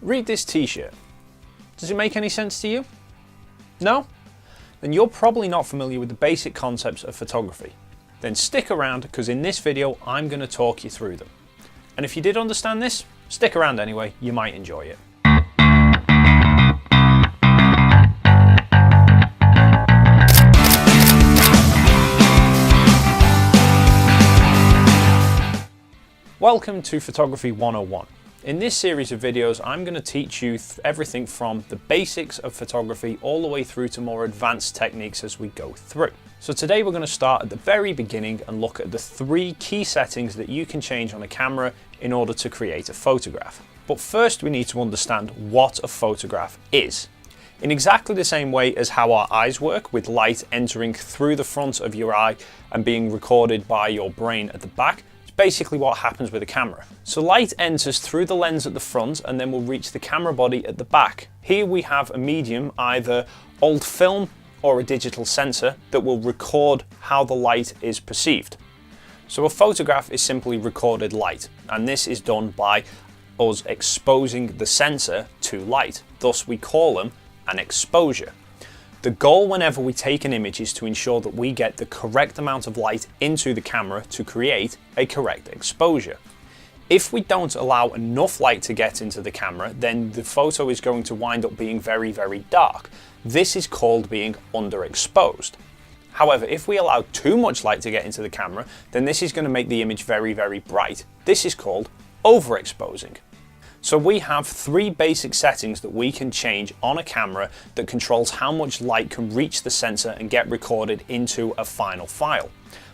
Read this t-shirt. Does it make any sense to you? No? Then you're probably not familiar with the basic concepts of photography. Then stick around, because in this video I'm going to talk you through them. And if you did understand this, stick around anyway, you might enjoy it. Welcome to Photography 101. In this series of videos, I'm going to teach you everything from the basics of photography all the way through to more advanced techniques as we go through. So today we're going to start at the very beginning and look at the 3 key settings that you can change on a camera in order to create a photograph. But first we need to understand what a photograph is. In exactly the same way as how our eyes work, with light entering through the front of your eye and being recorded by your brain at the back, basically what happens with a camera. So light enters through the lens at the front and then will reach the camera body at the back. Here we have a medium, either old film or a digital sensor, that will record how the light is perceived. So a photograph is simply recorded light, and this is done by us exposing the sensor to light. Thus we call them an exposure. The goal whenever we take an image is to ensure that we get the correct amount of light into the camera to create a correct exposure. If we don't allow enough light to get into the camera, then the photo is going to wind up being very, very dark. This is called being underexposed. However, if we allow too much light to get into the camera, then this is going to make the image very, very bright. This is called overexposing. So we have 3 basic settings that we can change on a camera that controls how much light can reach the sensor and get recorded into a final file.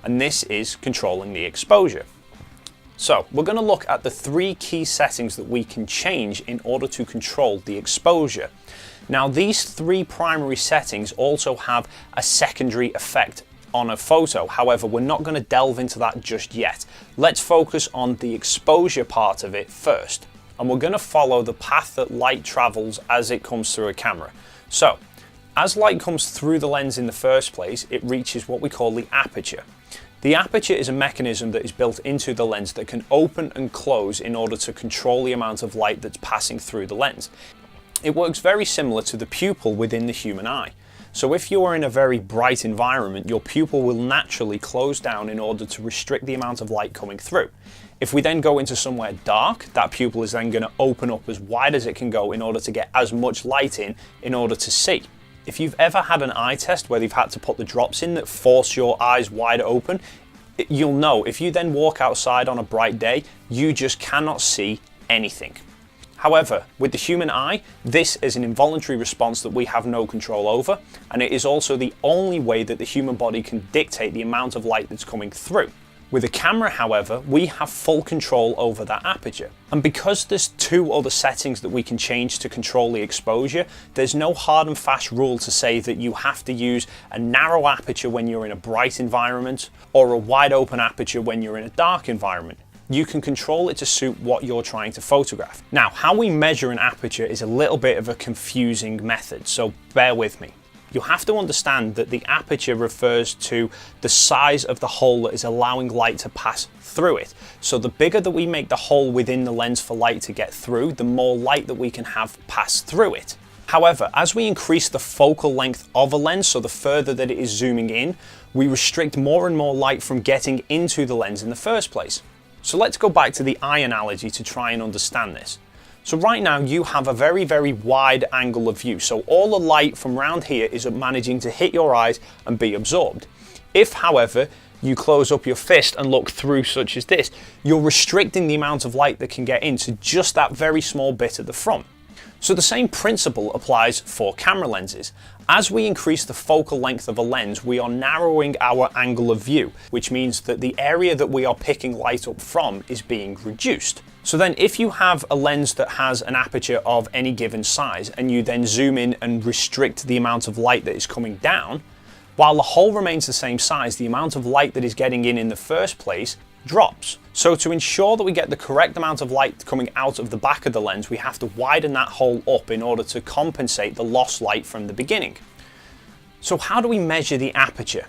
And this is controlling the exposure. So we're going to look at the 3 key settings that we can change in order to control the exposure. Now these 3 primary settings also have a secondary effect on a photo. However, we're not going to delve into that just yet. Let's focus on the exposure part of it first. And we're going to follow the path that light travels as it comes through a camera. So, as light comes through the lens in the first place, it reaches what we call the aperture. The aperture is a mechanism that is built into the lens that can open and close in order to control the amount of light that's passing through the lens. It works very similar to the pupil within the human eye. So if you are in a very bright environment, your pupil will naturally close down in order to restrict the amount of light coming through. If we then go into somewhere dark, that pupil is then going to open up as wide as it can go in order to get as much light in order to see. If you've ever had an eye test where they've had to put the drops in that force your eyes wide open, you'll know if you then walk outside on a bright day, you just cannot see anything. However, with the human eye, this is an involuntary response that we have no control over, and it is also the only way that the human body can dictate the amount of light that's coming through. With a camera, however, we have full control over that aperture. And because there's 2 other settings that we can change to control the exposure, there's no hard and fast rule to say that you have to use a narrow aperture when you're in a bright environment or a wide open aperture when you're in a dark environment. You can control it to suit what you're trying to photograph. Now, how we measure an aperture is a little bit of a confusing method, so bear with me. You have to understand that the aperture refers to the size of the hole that is allowing light to pass through it. So the bigger that we make the hole within the lens for light to get through, the more light that we can have pass through it. However, as we increase the focal length of a lens, so the further that it is zooming in, we restrict more and more light from getting into the lens in the first place. So let's go back to the eye analogy to try and understand this. So right now you have a very, very wide angle of view. So all the light from around here is managing to hit your eyes and be absorbed. If, however, you close up your fist and look through such as this, you're restricting the amount of light that can get into just that very small bit at the front. So the same principle applies for camera lenses. As we increase the focal length of a lens, we are narrowing our angle of view, which means that the area that we are picking light up from is being reduced. So then if you have a lens that has an aperture of any given size and you then zoom in and restrict the amount of light that is coming down, while the hole remains the same size, the amount of light that is getting in the first place drops. So to ensure that we get the correct amount of light coming out of the back of the lens, we have to widen that hole up in order to compensate the lost light from the beginning. So how do we measure the aperture?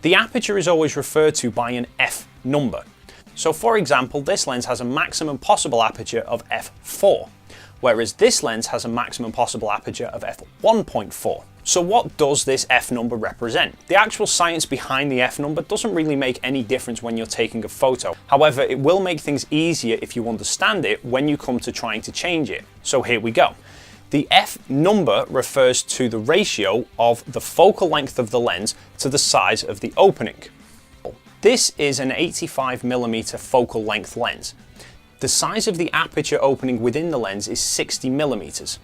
The aperture is always referred to by an f number. So for example, this lens has a maximum possible aperture of f4. whereas this lens has a maximum possible aperture of f1.4. So what does this f number represent? The actual science behind the f number doesn't really make any difference when you're taking a photo. However, it will make things easier if you understand it when you come to trying to change it. So here we go. The f number refers to the ratio of the focal length of the lens to the size of the opening. This is an 85mm focal length lens. The size of the aperture opening within the lens is 60mm.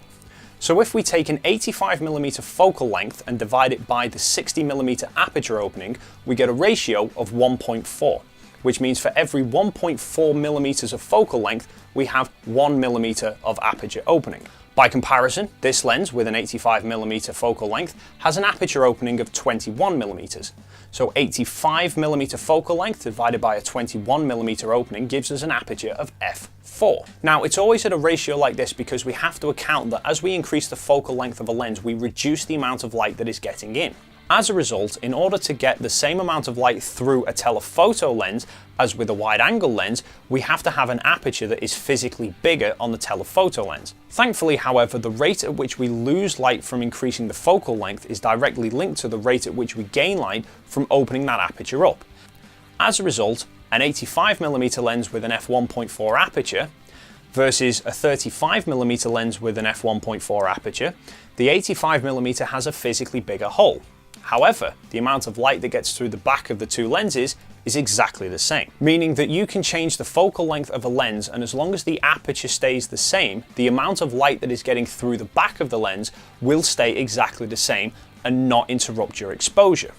So if we take an 85mm focal length and divide it by the 60mm aperture opening, we get a ratio of 1.4, which means for every 1.4mm of focal length, we have 1mm of aperture opening. By comparison, this lens with an 85mm focal length has an aperture opening of 21mm. So 85mm focal length divided by a 21mm opening gives us an aperture of f4. Now, it's always at a ratio like this because we have to account that as we increase the focal length of a lens, we reduce the amount of light that is getting in. As a result, in order to get the same amount of light through a telephoto lens as with a wide-angle lens, we have to have an aperture that is physically bigger on the telephoto lens. Thankfully, however, the rate at which we lose light from increasing the focal length is directly linked to the rate at which we gain light from opening that aperture up. As a result, an 85mm lens with an f1.4 aperture versus a 35mm lens with an f1.4 aperture, the 85mm has a physically bigger hole. However, the amount of light that gets through the back of the two lenses is exactly the same, meaning that you can change the focal length of a lens, and as long as the aperture stays the same, the amount of light that is getting through the back of the lens will stay exactly the same and not interrupt your exposure.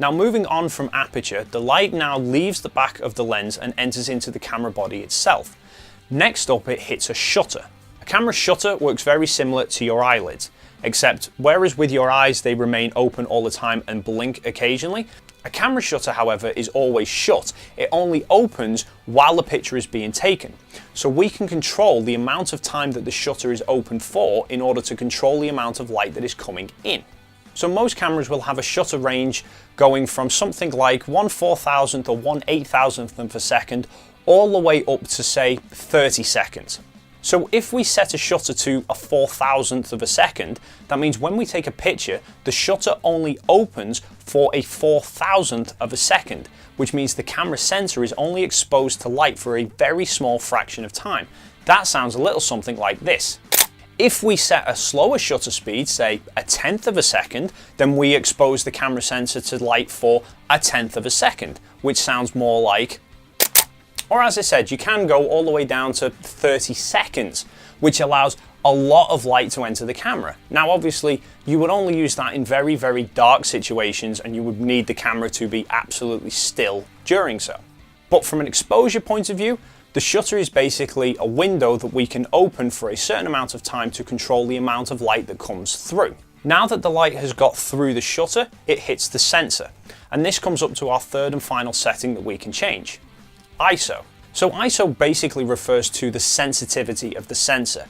Now, moving on from aperture, the light now leaves the back of the lens and enters into the camera body itself. Next up, it hits a shutter. A camera shutter works very similar to your eyelids, except whereas with your eyes they remain open all the time and blink occasionally, a camera shutter, however, is always shut. It only opens while the picture is being taken. So we can control the amount of time that the shutter is open for in order to control the amount of light that is coming in. So most cameras will have a shutter range going from something like 1/4000th or 1/8000th of a second all the way up to, say, 30 seconds. So if we set a shutter to a 4,000th of a second, that means when we take a picture, the shutter only opens for a 4,000th of a second, which means the camera sensor is only exposed to light for a very small fraction of time. That sounds a little something like this. If we set a slower shutter speed, say a 1/10th of a second, then we expose the camera sensor to light for a 1/10th of a second, which sounds more like, or as I said, you can go all the way down to 30 seconds, which allows a lot of light to enter the camera. Now, obviously, you would only use that in very, very dark situations, and you would need the camera to be absolutely still during so. But from an exposure point of view, the shutter is basically a window that we can open for a certain amount of time to control the amount of light that comes through. Now that the light has got through the shutter, it hits the sensor. And this comes up to our third and final setting that we can change: ISO. So ISO basically refers to the sensitivity of the sensor.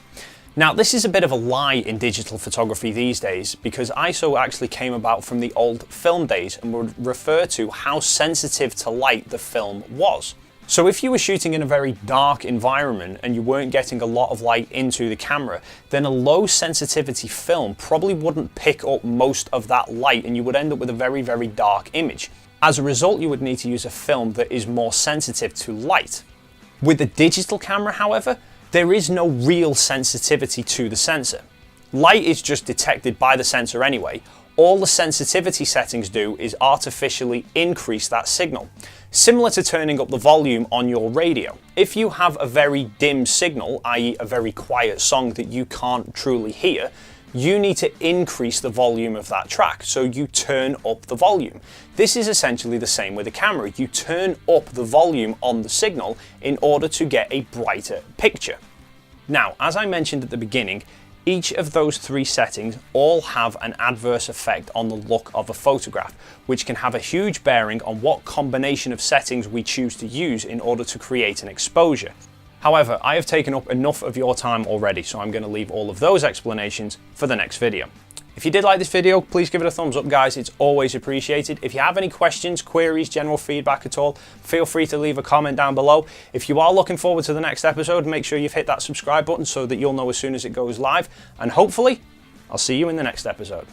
Now, this is a bit of a lie in digital photography these days, because ISO actually came about from the old film days and would refer to how sensitive to light the film was. So if you were shooting in a very dark environment and you weren't getting a lot of light into the camera, then a low sensitivity film probably wouldn't pick up most of that light, and you would end up with a very, very dark image. As a result, you would need to use a film that is more sensitive to light. With the digital camera, however, there is no real sensitivity to the sensor. Light is just detected by the sensor anyway. All the sensitivity settings do is artificially increase that signal, similar to turning up the volume on your radio. If you have a very dim signal, i.e. a very quiet song that you can't truly hear, you need to increase the volume of that track, so you turn up the volume. This is essentially the same with a camera. You turn up the volume on the signal in order to get a brighter picture. Now, as I mentioned at the beginning, each of those three settings all have an adverse effect on the look of a photograph, which can have a huge bearing on what combination of settings we choose to use in order to create an exposure. However, I have taken up enough of your time already, so I'm going to leave all of those explanations for the next video. If you did like this video, please give it a thumbs up, guys. It's always appreciated. If you have any questions, queries, general feedback at all, feel free to leave a comment down below. If you are looking forward to the next episode, make sure you've hit that subscribe button so that you'll know as soon as it goes live. And hopefully, I'll see you in the next episode.